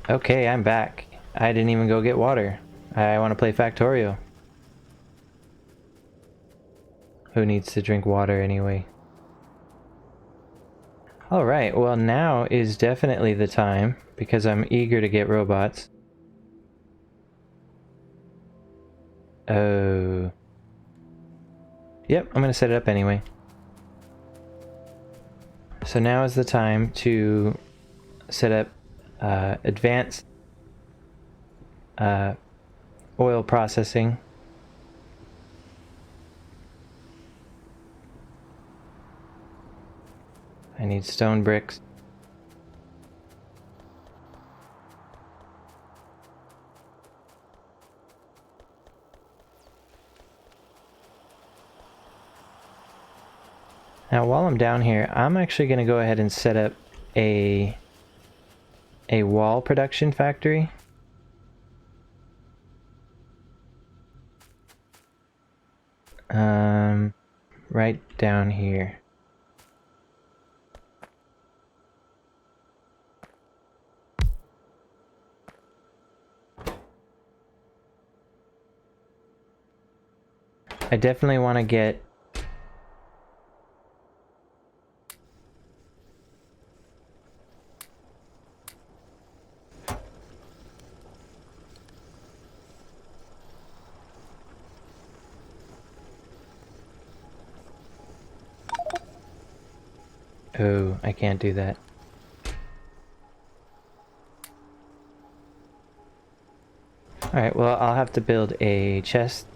Okay, I'm back. I didn't even go get water. I want to play Factorio. Who needs to drink water anyway? Alright, well now is definitely the time, because I'm eager to get robots. Oh. Yep, I'm gonna set it up anyway. So now is the time to set up advanced oil processing. I need stone bricks. Now while I'm down here, I'm actually going to go ahead and set up a wall production factory. Right down here. I definitely want to get oh, I can't do that. Alright, well, I'll have to build a chest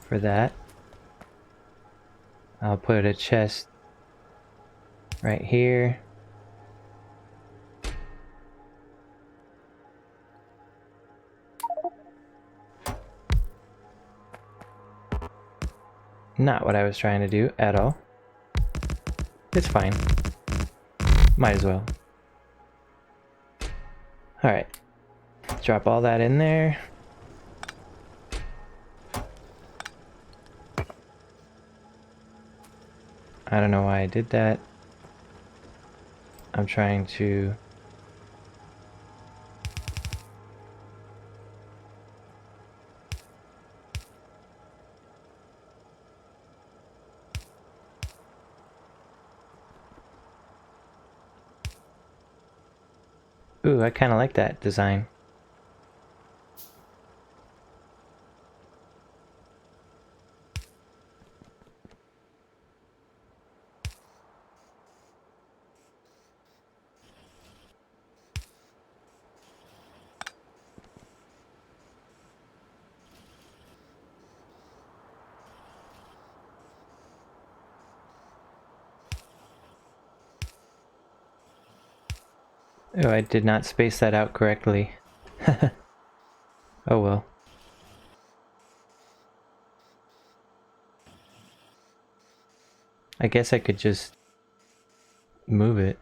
for that. I'll put a chest right here. Not what I was trying to do at all. It's fine. Might as well. Alright. Drop all that in there. I don't know why I did that. I'm trying to... Ooh, I kind of like that design. Oh, I did not space that out correctly. Oh well. I guess I could just move it.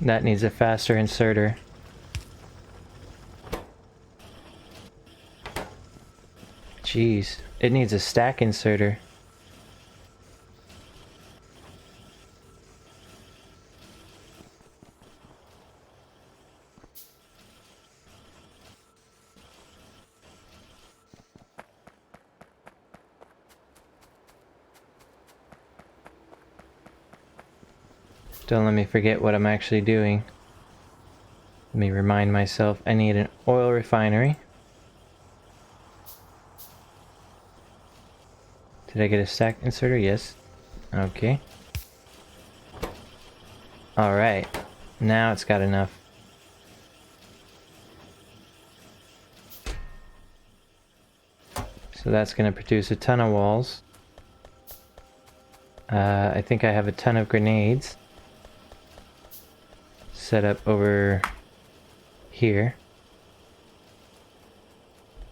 That needs a faster inserter. Jeez, it needs a stack inserter. Don't let me forget what I'm actually doing. Let me remind myself I need an oil refinery. Did I get a stack inserter? Yes. Okay. Alright. Now it's got enough. So that's going to produce a ton of walls. I think I have a ton of grenades set up over here.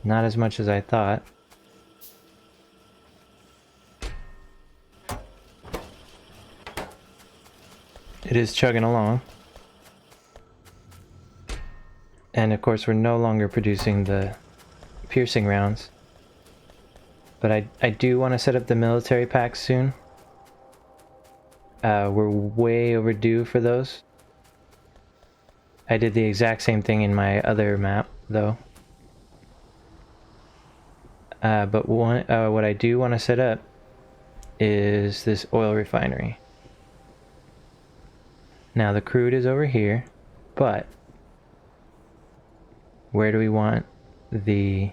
Not as much as I thought. It is chugging along. And of course we're no longer producing the piercing rounds. But I do want to set up the military packs soon. We're way overdue for those. I did the exact same thing in my other map, though. But what I do want to set up is this oil refinery. Now the crude is over here, but where do we want the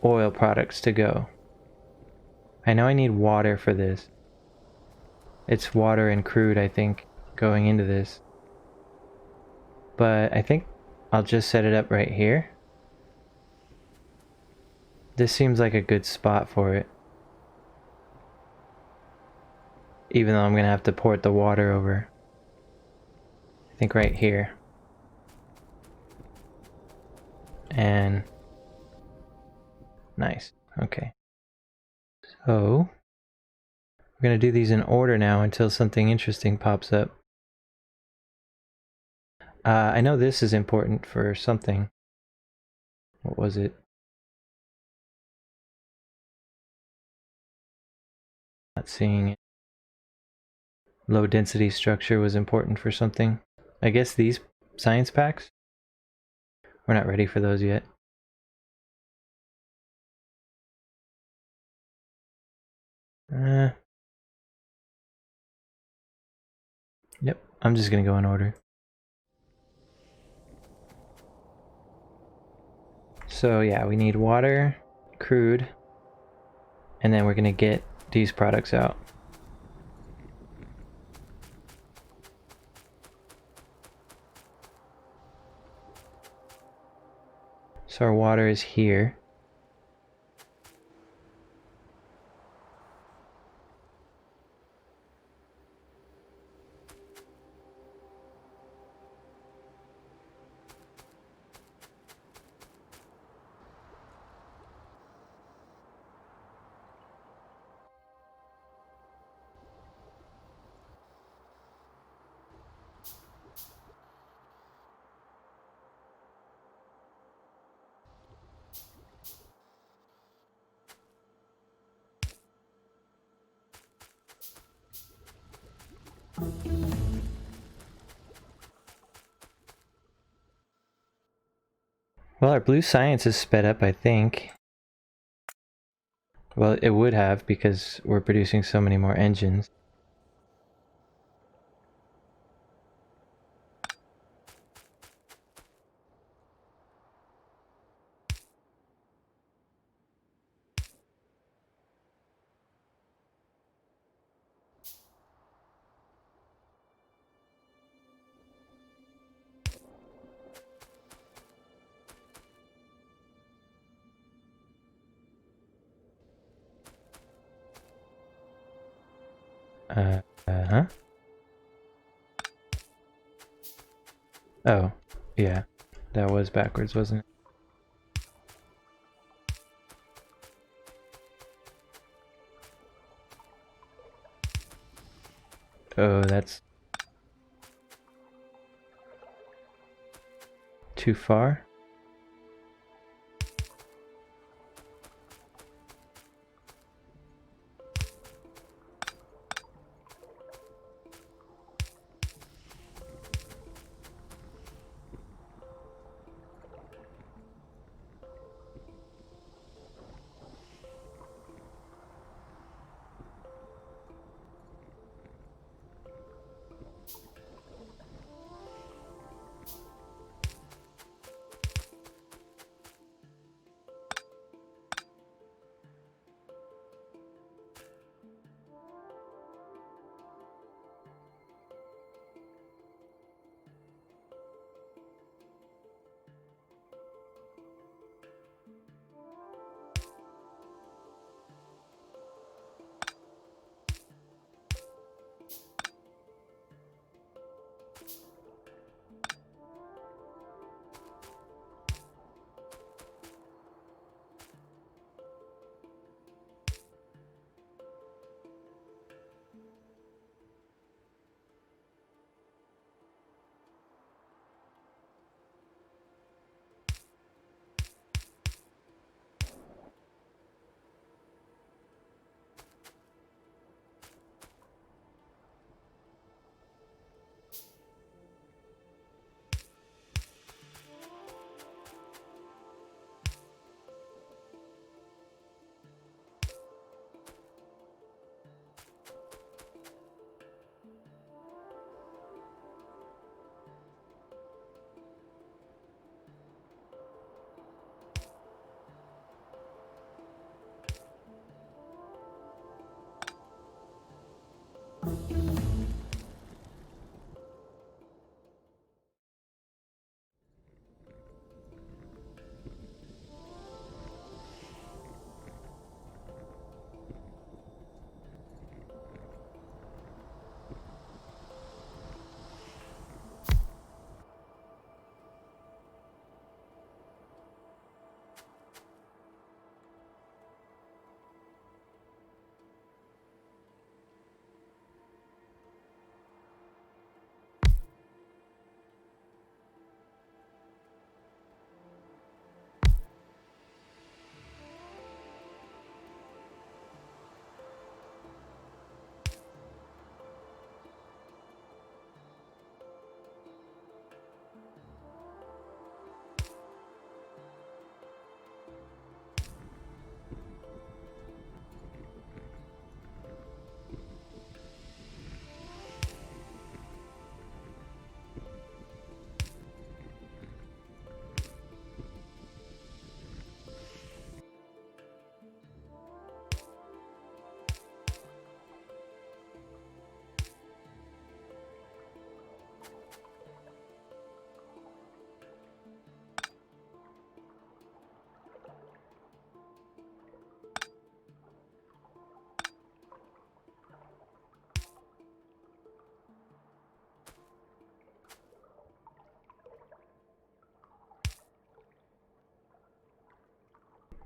oil products to go? I know I need water for this. It's water and crude, I think, going into this. But I think I'll just set it up right here. This seems like a good spot for it. Even though I'm gonna have to port the water over. I think right here. And nice. Okay. So we're gonna do these in order now until something interesting pops up. I know this is important for something. What was it? Not seeing it. Low density structure was important for something. I guess these science packs? We're not ready for those yet. Yep, I'm just gonna go in order. So yeah, we need water, crude, and then we're gonna get these products out. So our water is here. Well, our blue science is sped up, I think. Well, it would have because we're producing so many more engines. Huh? Oh, yeah. That was backwards, wasn't it? Oh, that's too far.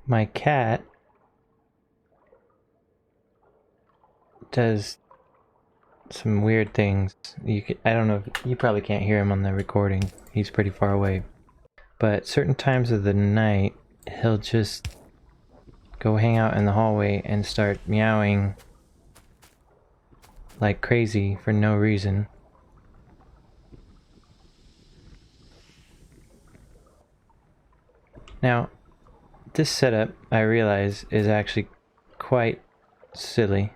My cat does some weird things. I don't know, you probably can't hear him on the recording. He's pretty far away. But certain times of the night, he'll just go hang out in the hallway and start meowing like crazy for no reason. Now, this setup, I realize, is actually quite silly.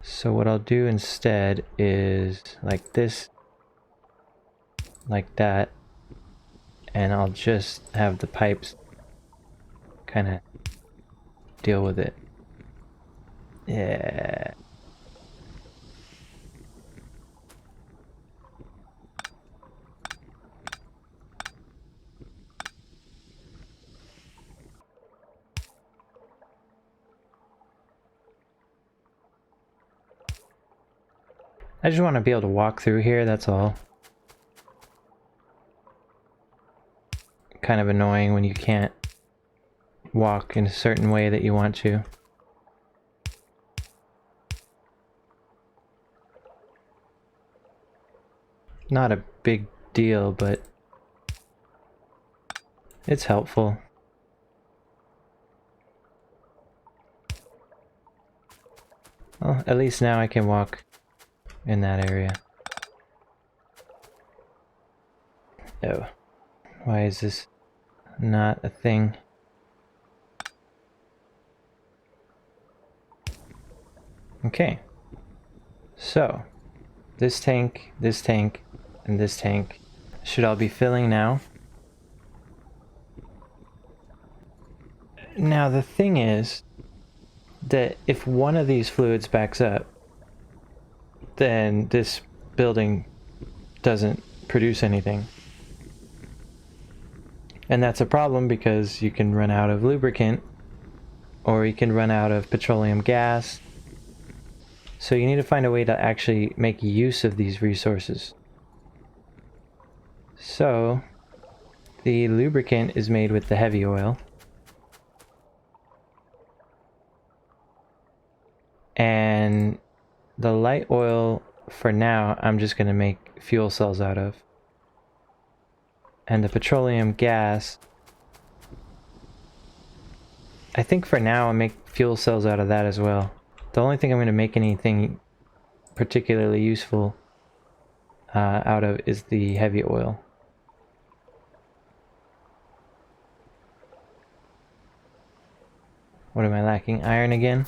So what I'll do instead is like this, like that, and I'll just have the pipes kind of deal with it. Yeah. I just want to be able to walk through here, that's all. Kind of annoying when you can't walk in a certain way that you want to. Not a big deal, but it's helpful. Well, at least now I can walk in that area. Oh, why is this not a thing? Okay, so this tank, and this tank should all be filling now. Now the thing is that if one of these fluids backs up, then this building doesn't produce anything. And that's a problem because you can run out of lubricant, or you can run out of petroleum gas. So you need to find a way to actually make use of these resources. So the lubricant is made with the heavy oil. And the light oil, for now, I'm just going to make fuel cells out of. And the petroleum gas, I think for now I'll make fuel cells out of that as well. The only thing I'm going to make anything particularly useful out of is the heavy oil. What am I lacking? Iron again?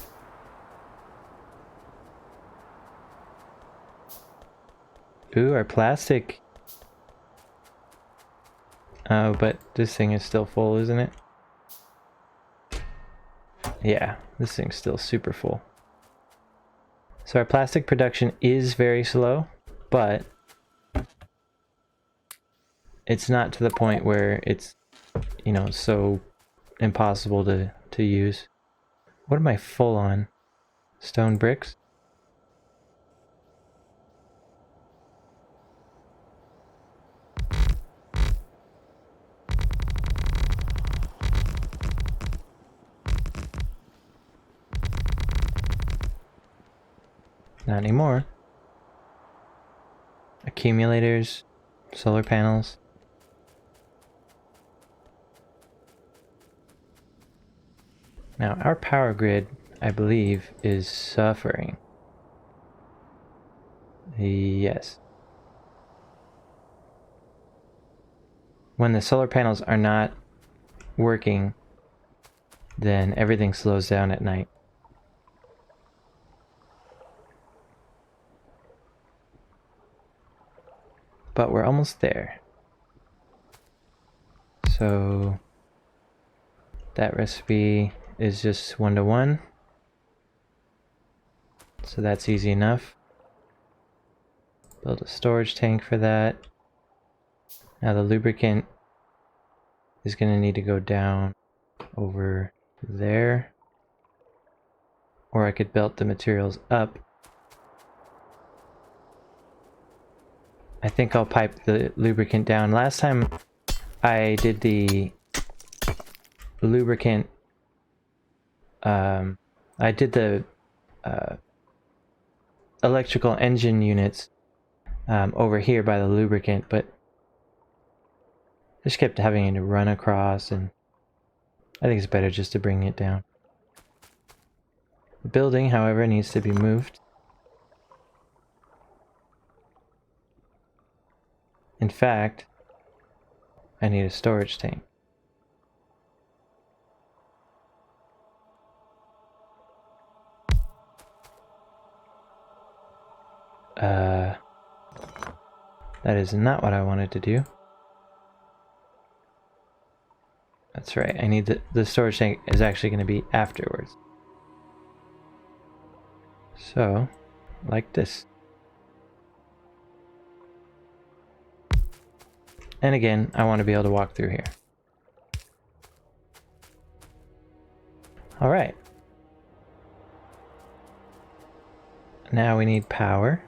Ooh, our plastic. Oh, but this thing is still full, isn't it? Yeah, this thing's still super full. So our plastic production is very slow, but it's not to the point where it's, you know, so impossible to use. What am I full on? Stone bricks? Not anymore. Accumulators, solar panels. Now, our power grid, I believe, is suffering. Yes. When the solar panels are not working, then everything slows down at night. But we're almost there. So that recipe is just 1-to-1. So that's easy enough. Build a storage tank for that. Now the lubricant is going to need to go down over there. Or I could belt the materials up. I think I'll pipe the lubricant down. Last time I did the lubricant. I did the electrical engine units over here by the lubricant, but just kept having to run across, and I think it's better just to bring it down. The building, however, needs to be moved. In fact, I need a storage tank. That is not what I wanted to do. That's right, I need the storage tank is actually going to be afterwards. So, like this. And again, I want to be able to walk through here. Alright. Now we need power.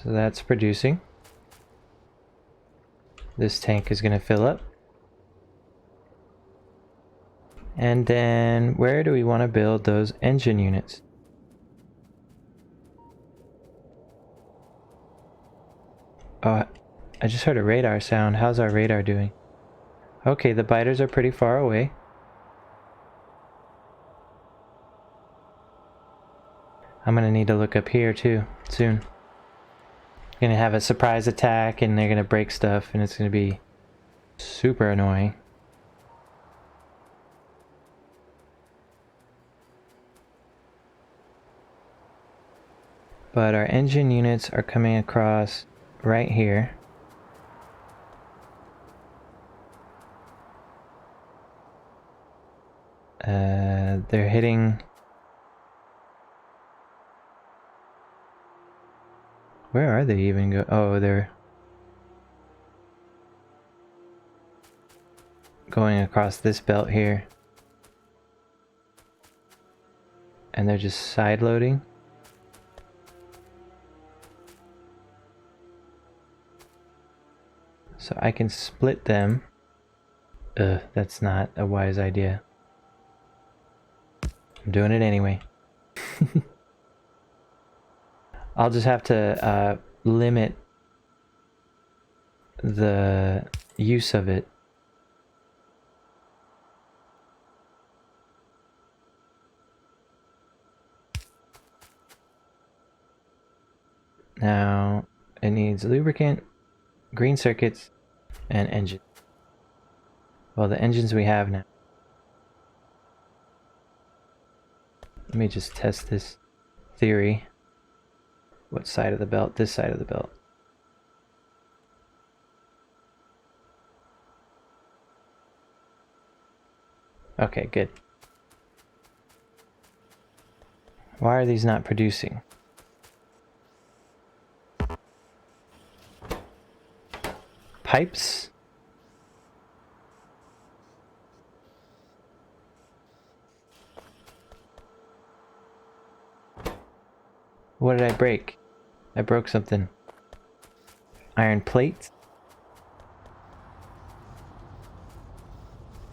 So that's producing. This tank is going to fill up. And then where do we want to build those engine units? Oh, I just heard a radar sound. How's our radar doing? Okay, the biters are pretty far away. I'm gonna need to look up here too, soon. Gonna have a surprise attack and they're gonna break stuff and it's gonna be super annoying. But our engine units are coming across right here. They're hitting... Where are they even go? Oh, they're going across this belt here. And they're just side loading. So I can split them. That's not a wise idea. I'm doing it anyway. I'll just have to limit the use of it. Now it needs lubricant, green circuits, and engine. Well, the engines we have now. Let me just test this theory. What side of the belt? This side of the belt. Okay, good. Why are these not producing? Pipes? What did I break? I broke something. Iron plate?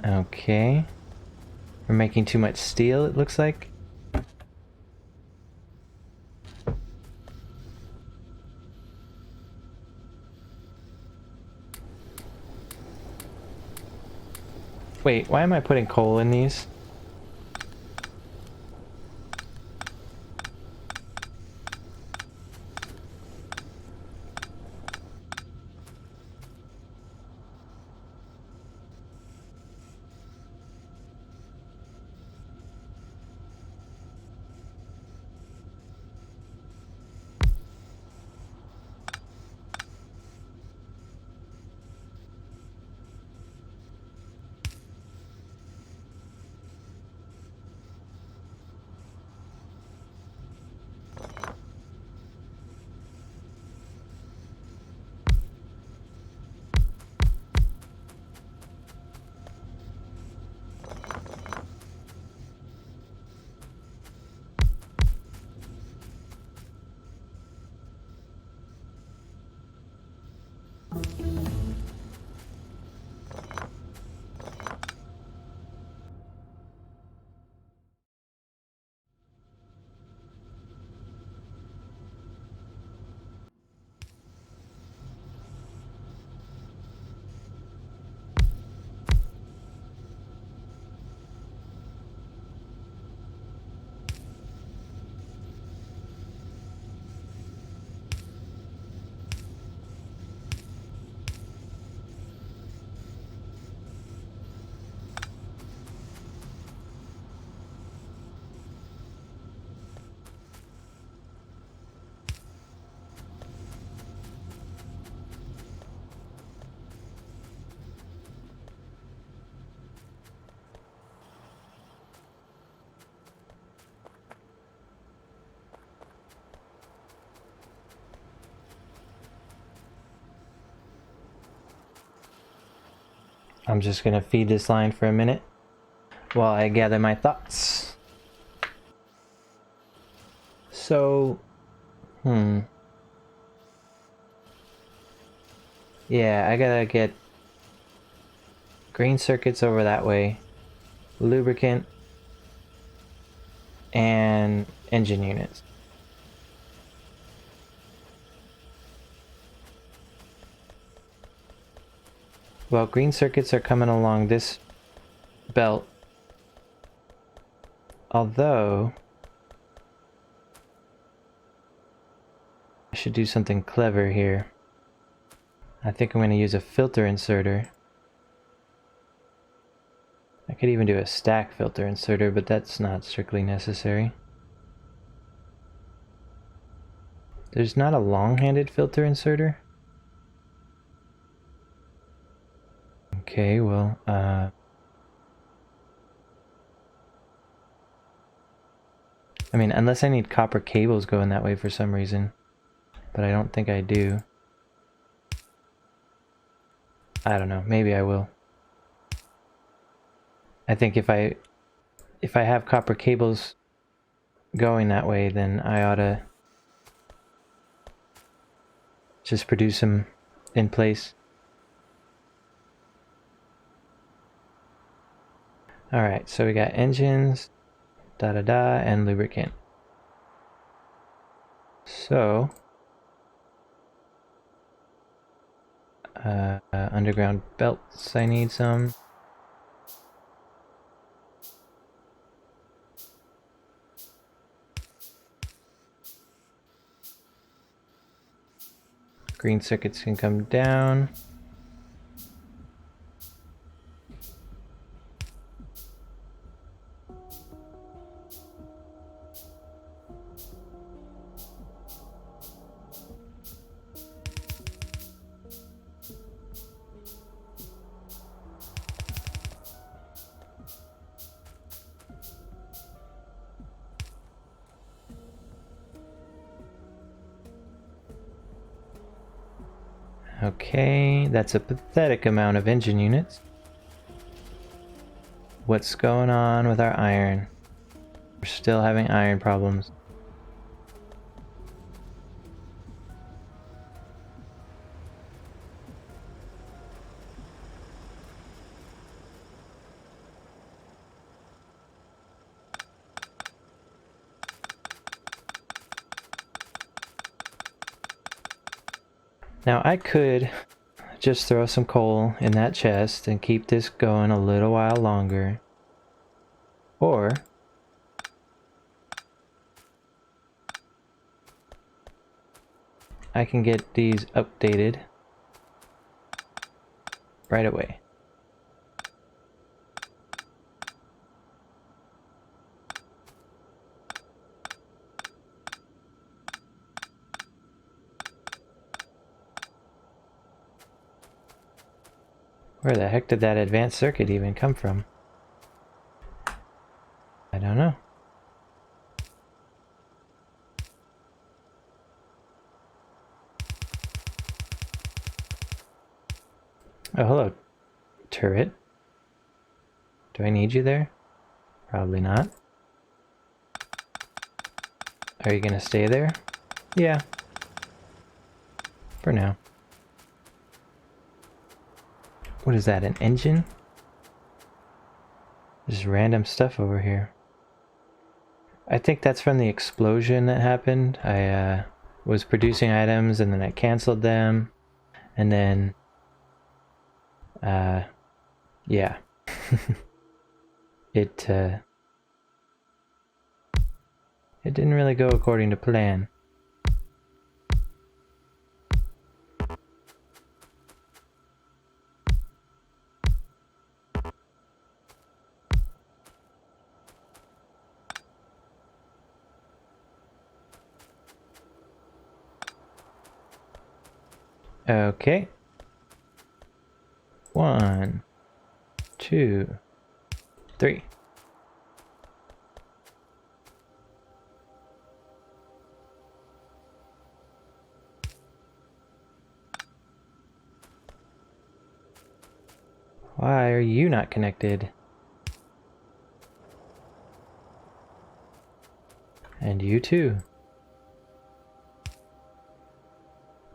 Okay. We're making too much steel, it looks like. Wait, why am I putting coal in these? I'm just gonna feed this line for a minute while I gather my thoughts. So, yeah, I gotta get green circuits over that way, lubricant, and engine units. Well, green circuits are coming along this belt. Although, I should do something clever here. I think I'm going to use a filter inserter. I could even do a stack filter inserter, but that's not strictly necessary. There's not a long-handed filter inserter? Okay, well, I mean, unless I need copper cables going that way for some reason. But I don't think I do. I don't know, maybe I will. I think if I have copper cables going that way, then I ought to just produce them in place. Alright, so we got engines, and lubricant. So, underground belts, I need some. Green circuits can come down. Okay, that's a pathetic amount of engine units. What's going on with our iron? We're still having iron problems. Now I could just throw some coal in that chest and keep this going a little while longer. Or I can get these updated right away. Where the heck did that advanced circuit even come from? I don't know. Oh, hello, turret. Do I need you there? Probably not. Are you gonna stay there? Yeah. For now. What is that, an engine? Just random stuff over here. I think that's from the explosion that happened. I was producing items and then I canceled them. And then, yeah. It didn't really go according to plan. Okay. 1, 2, 3. Why are you not connected? And you too.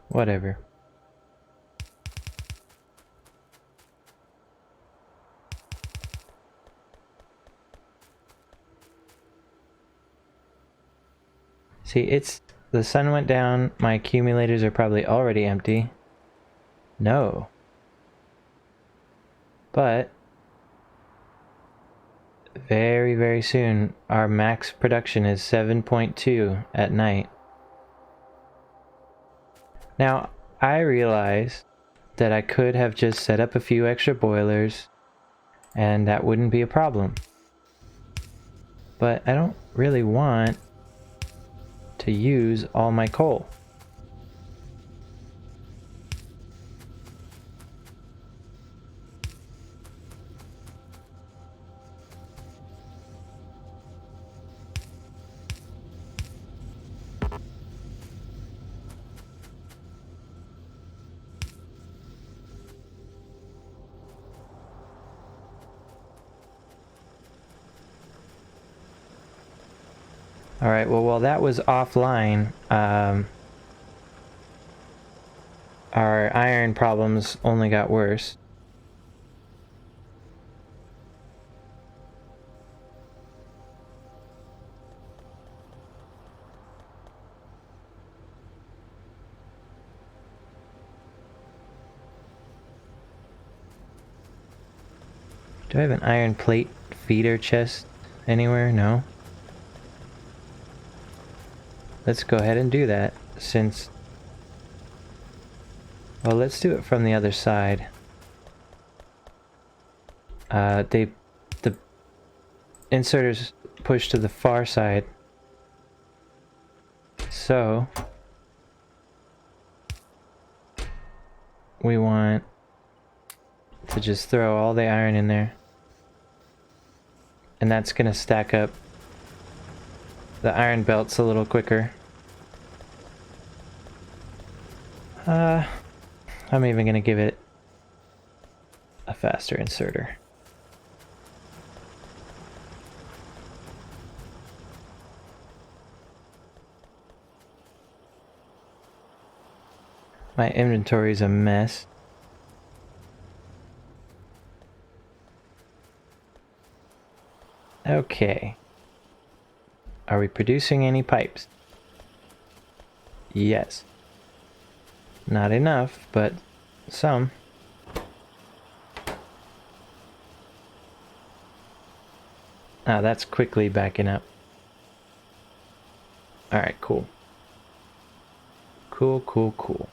Whatever. See, the sun went down, my accumulators are probably already empty. No. But very, very soon, our max production is 7.2 at night. Now, I realize that I could have just set up a few extra boilers and that wouldn't be a problem. But I don't really want to use all my coal. Alright, well, while that was offline, our iron problems only got worse. Do I have an iron plate feeder chest anywhere? No. Let's go ahead and do that, since... Well, let's do it from the other side. The inserters push to the far side. So... we want to just throw all the iron in there. And that's gonna stack up the iron belts a little quicker. I'm even gonna give it a faster inserter. My inventory's a mess. Okay. Are we producing any pipes? Yes. Not enough, but some. Ah, that's quickly backing up. Alright, cool. Cool, cool, cool.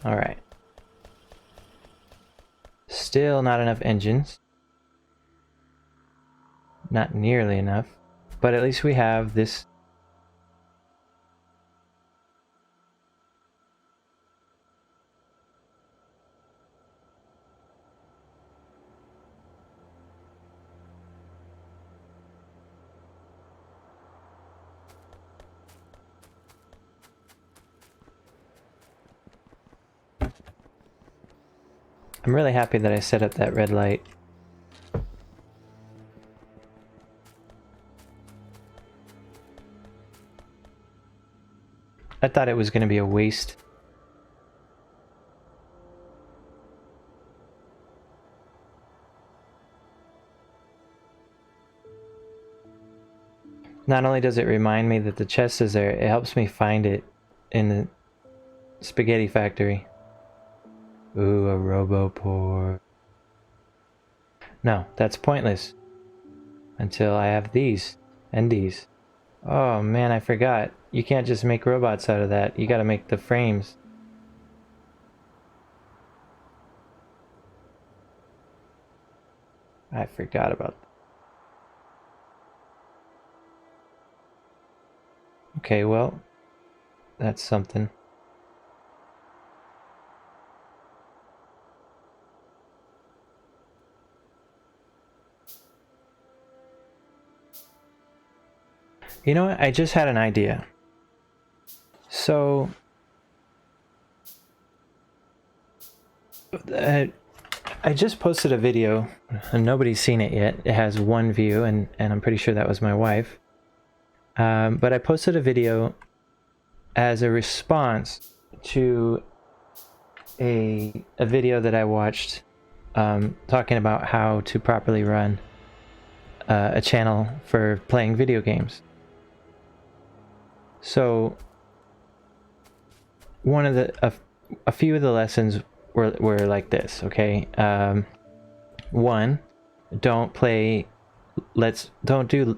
Alright. Still not enough engines. Not nearly enough. But at least we have this. I'm really happy that I set up that red light. I thought it was going to be a waste. Not only does it remind me that the chest is there, it helps me find it in the spaghetti factory. Ooh, a roboport. No, that's pointless. Until I have these and these. Oh man, I forgot. You can't just make robots out of that. You gotta make the frames. I forgot about that. Okay, well, that's something. You know what? I just had an idea. So, I just posted a video, and nobody's seen it yet. It has 1 view, and I'm pretty sure that was my wife. But I posted a video as a response to a video that I watched talking about how to properly run a channel for playing video games. So one of the a few of the lessons were like this, okay? One, don't do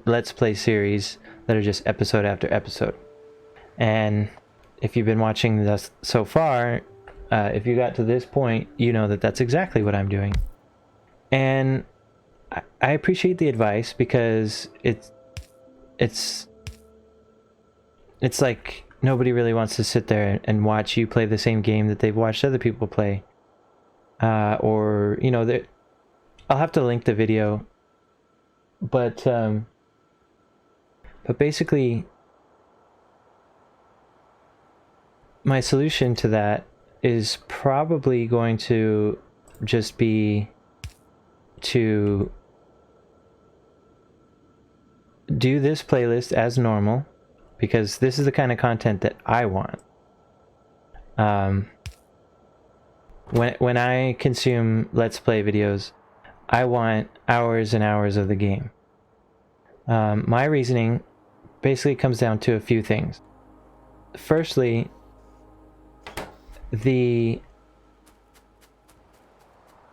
let's play series that are just episode after episode. And if you've been watching this so far, if you got to this point, you know that that's exactly what I'm doing. And I appreciate the advice, because it's like nobody really wants to sit there and watch you play the same game that they've watched other people play. Or, you know, I'll have to link the video. But basically, my solution to that is probably going to just be to do this playlist as normal, because this is the kind of content that I want. When I consume Let's Play videos, I want hours and hours of the game. My reasoning basically comes down to a few things. Firstly,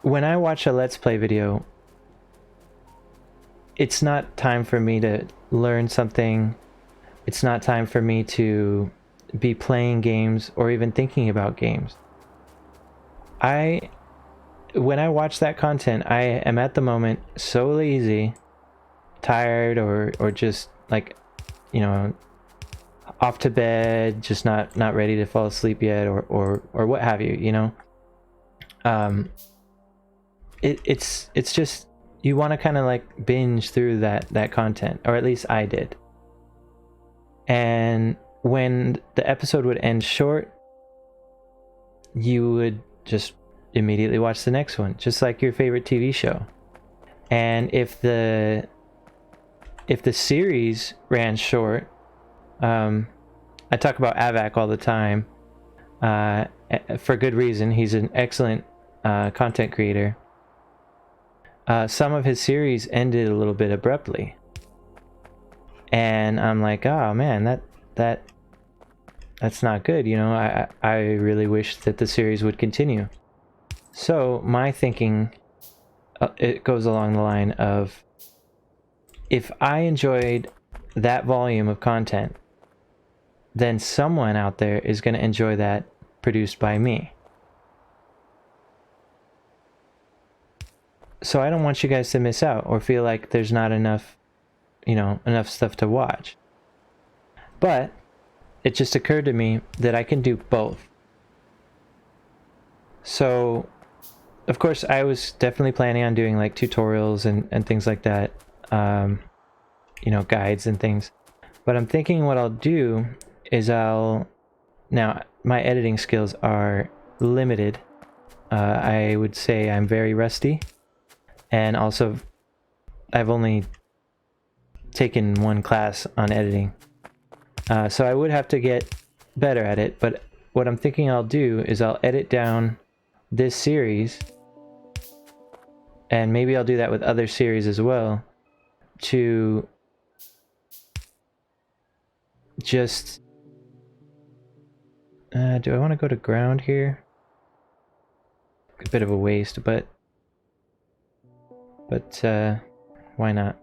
when I watch a Let's Play video, it's not time for me to learn something. It's not time for me to be playing games or even thinking about games. When I watch that content, I am at the moment so lazy, tired, or just like, you know, off to bed, just not ready to fall asleep yet, or what have you, you know. It's just, you want to kind of like binge through that content, or at least I did. And when the episode would end short, you would just immediately watch the next one, just like your favorite TV show. And if the series ran short, I talk about Avac all the time, for good reason. He's an excellent content creator. Some of his series ended a little bit abruptly, and I'm like, oh man, that's not good, you know. I really wish that the series would continue. So my thinking, it goes along the line of, if I enjoyed that volume of content, then someone out there is going to enjoy that produced by me. So I don't want you guys to miss out or feel like there's not enough, you know, enough stuff to watch. But it just occurred to me that I can do both. So, of course, I was definitely planning on doing like tutorials and things like that, you know, guides and things. But I'm thinking what I'll do is now my editing skills are limited. I would say I'm very rusty, and also I've only taken 1 class on editing. So I would have to get better at it, but what I'm thinking I'll do is I'll edit down this series, and maybe I'll do that with other series as well, to just do I want to go to ground here? A bit of a waste, but why not?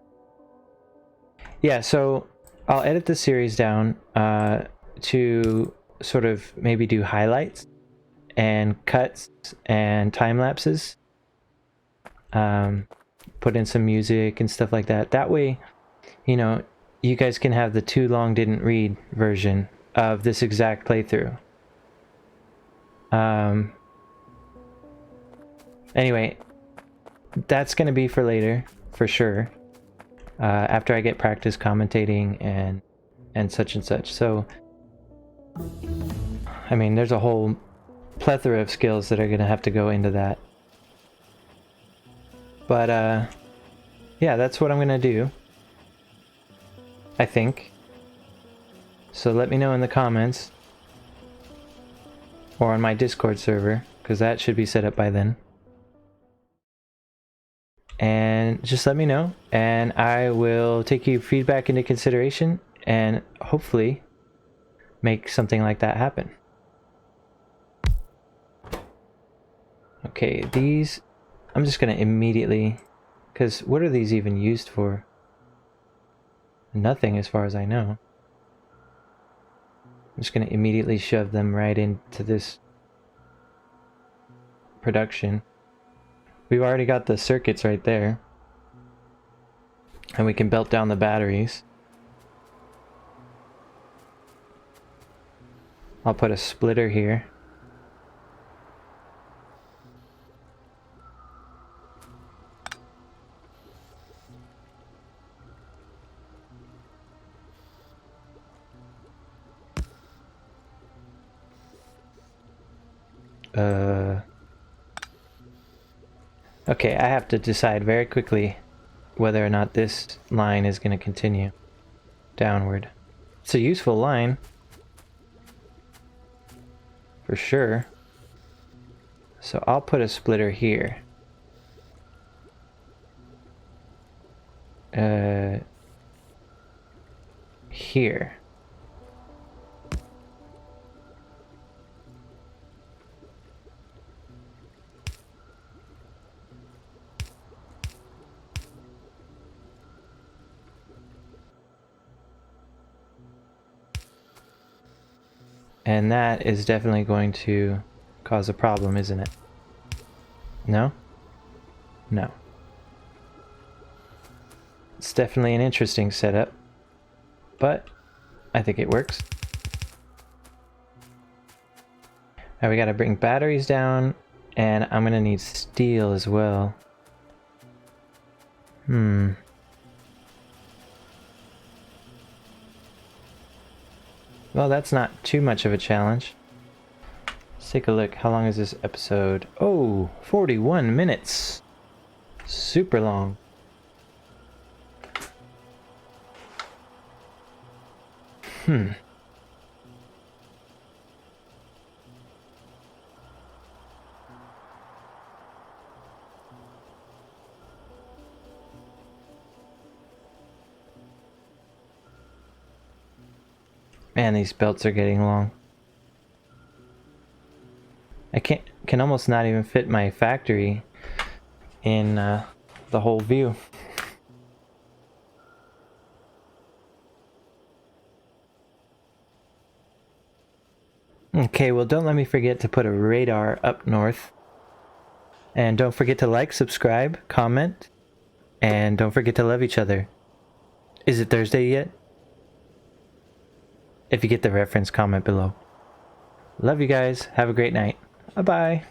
Yeah, so I'll edit the series down to sort of maybe do highlights and cuts and time lapses, put in some music and stuff like that. That way, you know, you guys can have the too long didn't read version of this exact playthrough. Anyway, that's gonna be for later, for sure, after I get practice commentating and such and such. So I mean, there's a whole plethora of skills that are gonna have to go into that. But yeah, that's what I'm gonna do, I think. So let me know in the comments or on my Discord server, because that should be set up by then. And just let me know, and I will take your feedback into consideration and hopefully make something like that happen. Okay, these I'm just gonna immediately, because what are these even used for? Nothing as far as I know. I'm just gonna immediately shove them right into this production. We've already got the circuits right there, and we can belt down the batteries. I'll put a splitter here. Okay, I have to decide very quickly whether or not this line is going to continue downward. It's a useful line, for sure. So I'll put a splitter here. Here. And that is definitely going to cause a problem, isn't it? No? No. It's definitely an interesting setup, but I think it works. Now we gotta bring batteries down, and I'm gonna need steel as well. Well, that's not too much of a challenge. Let's take a look. How long is this episode? Oh, 41 minutes. Super long. Man, these belts are getting long. I can almost not even fit my factory in the whole view. Okay, well, don't let me forget to put a radar up north. And don't forget to like, subscribe, comment, and don't forget to love each other. Is it Thursday yet? If you get the reference, comment below. Love you guys. Have a great night. Bye-bye.